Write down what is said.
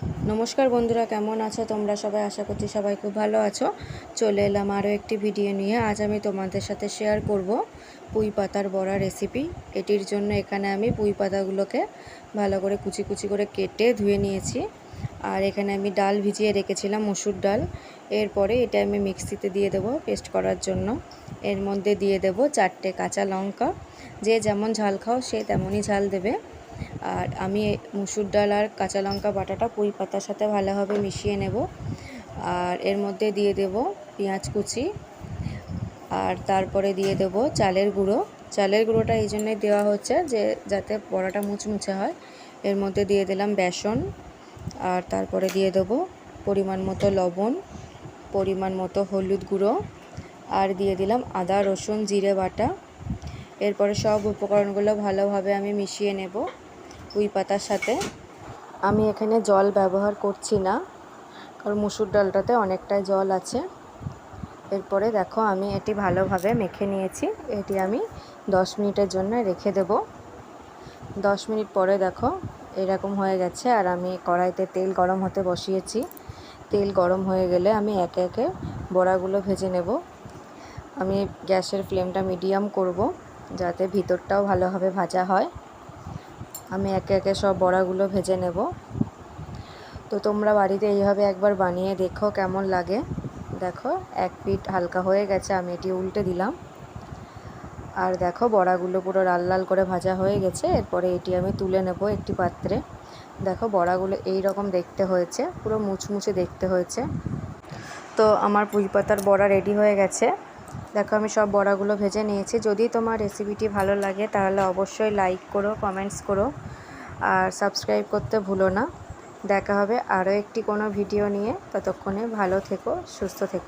नमस्कार बंधुरा केमन आछो तोमरा सबाई आशा करछि सबाई खूब भालो आछो। चले एलाम आरो एकटी भिडियो निये। आज आमी तोमादेर साथे शेयार करब पुई पातार बड़ा रेसिपि। एटिर जोन्नो एखाने आमी पुई पातागुलोके भालो करे कुचि कुचि करे केटे धुए नियेछि। और एखाने आमी डाल भिजिए रेखेछिलाम मसुर डाल। एरपरे एटा आमी मिक्सिते दिए देब पेस्ट करार जोन्नो। एर मध्य दिए देब 4टे काँचा लंका। जे जेमन झाल खाओ से तेमनई झाल देबे। और आमी मसुर डाल और काँचा लंका बाटाटा पुई पातार साथे भालोभाबे मिशिए नेब। और एर मध्य दिए देब पेঁয়াজ कुचि और तारपरे दिए देब चालेर गुঁড়ो। चालेर गुঁড়ोटा এই জন্যই দেওয়া হচ্ছে যে যাতে বড়াটা মুচমুচে হয়। এর মধ্যে দিয়ে দিলাম বেসন আর তারপরে দিয়ে দেব পরিমাণ মতো লবণ, পরিমাণ মতো হলুদ গুঁড়ো আর দিয়ে দিলাম আদা রসুন জিরে বাটা। এরপরে সব উপকরণগুলো ভালোভাবে আমি মিশিয়ে নেব পুঁই পাতার সাথে। আমি এখানে জল ব্যবহার করছি না, কারণ মসুর ডালটাতে অনেকটাই জল আছে। এরপরে দেখো আমি এটি ভালোভাবে মেখে নিয়েছি। এটি আমি 10 মিনিটের জন্য রেখে দেব। 10 মিনিট পরে দেখো এরকম হয়ে গেছে। আর আমি কড়াইতে তেল গরম হতে বসিয়েছি। তেল গরম হয়ে গেলে আমি একে একে বড়াগুলো ভেজে নেব। আমি গ্যাসের ফ্লেমটা মিডিয়াম করব যাতে ভিতরটাও ভালোভাবে ভাজা হয়। আমি একে একে সব বড়াগুলো ভেজে নেব। তো তোমরা বাড়িতে এইভাবে একবার বানিয়ে দেখো কেমন লাগে। দেখো এক পিঠ হালকা হয়ে গেছে, আমি এটি উল্টে দিলাম। আর দেখো বড়াগুলো পুরো লাল লাল করে ভাজা হয়ে গেছে। এরপরে এটি আমি তুলে নেব একটি পাত্রে। দেখো বড়াগুলো এই রকম দেখতে হয়েছে, পুরো মুচমুচে দেখতে হয়েছে। তো আমার পুঁই পাতার বড়া রেডি হয়ে গেছে। দেখো আমি সব বড়াগুলো ভেজে নিয়েছি। যদি তোমার রেসিপিটি ভালো লাগে তাহলে অবশ্যই লাইক করো, কমেন্টস করো আর সাবস্ক্রাইব করতে ভুলো না। দেখা হবে আরও একটি কোনো ভিডিও নিয়ে। ততক্ষণে ভালো থেকো, সুস্থ থেকো।